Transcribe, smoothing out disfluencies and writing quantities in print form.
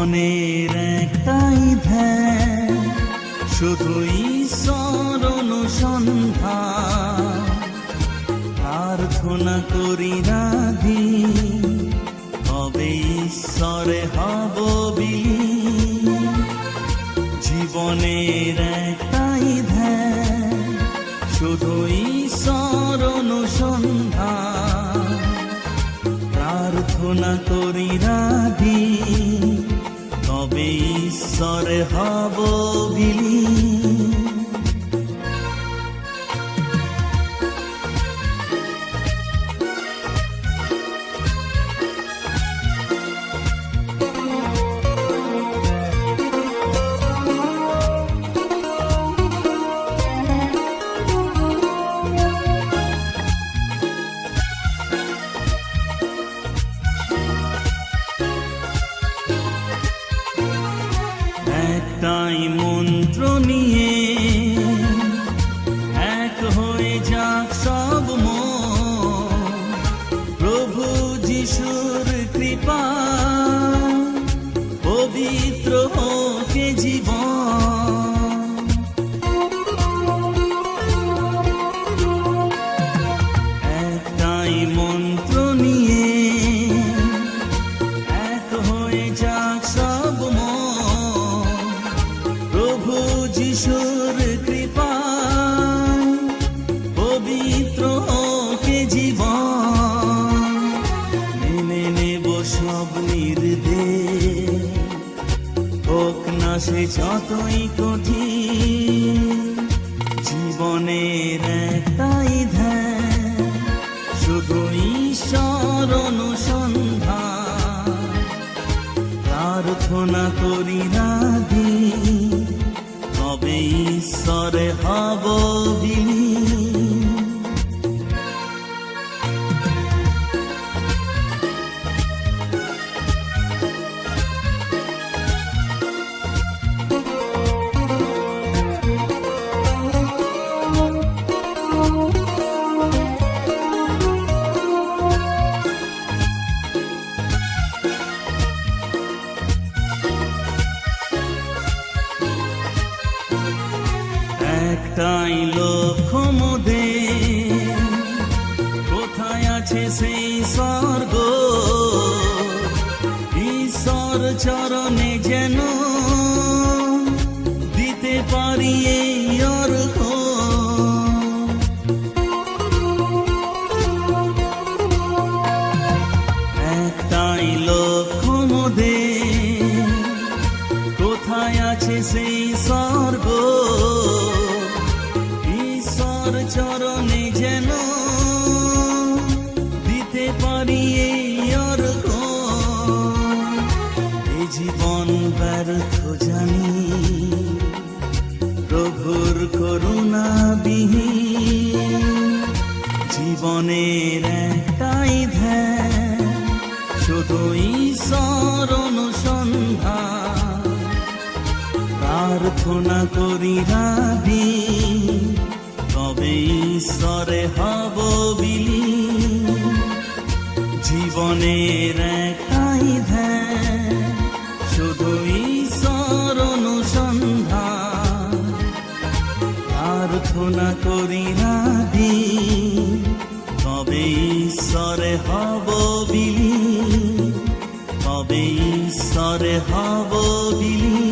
জীবনের একটাই ধ্যান, শুধু ঈশ্বর অনুসন্ধান। প্রার্থনা করি রাধি, তবে ঈশ্বরে হব বিলীন। জীবনের একটাই ধ্যান, শুধু ঈশ্বর অনুসন্ধান। প্রার্থনা করি রাধি, তবে ঈশ্বরে হব বিলীন। একটাই মন্ত্র নিয়ে এক হয়ে যাক সব মন, প্রভু যিশুর কৃপা পবিত্র হোক জীবন। একটাই মন্ত্র নিয়ে এক হয়ে যাক সব মন, প্রভু যিশুর কৃপা পবিত্র হোক জীবন। মেনে নেব সব নির্দেশ, হোক না সে যতই কঠিন। জীবনের একটাই ধ্যান, শুধু ঈশ্বর অনুসন্ধান। প্রার্থনা করি রাধি, তবে ঈশ্বরে হব বিলীন। একটাই লক্ষ্য মোদের, কোথায় আছে সেই স্বর্গ? ঈশ্বর চরণে যেন দিতে পারি এই অর্ঘ। একটাই লক্ষ্য মোদের, কোথায় আছে সেই স্বর্গ? ঈশ্বর চরণে যেন দিতে পারি এই অর্ঘ। এ জীবন ব্যর্থ জানি, প্রভুর করুণা বিহীন। জীবনের একটাই ধ্যান, শুধু ঈশ্বর অনুসন্ধান। প্রার্থনা করি রাধি, তবে ঈশ্বরে হব বিলীন। জীবনের একটাই ধ্যান, শুধু ঈশ্বর অনুসন্ধান। প্রার্থনা করি রাধি, তবে ঈশ্বরে হব বিলীন। তবে ঈশ্বরে হব বিলীন।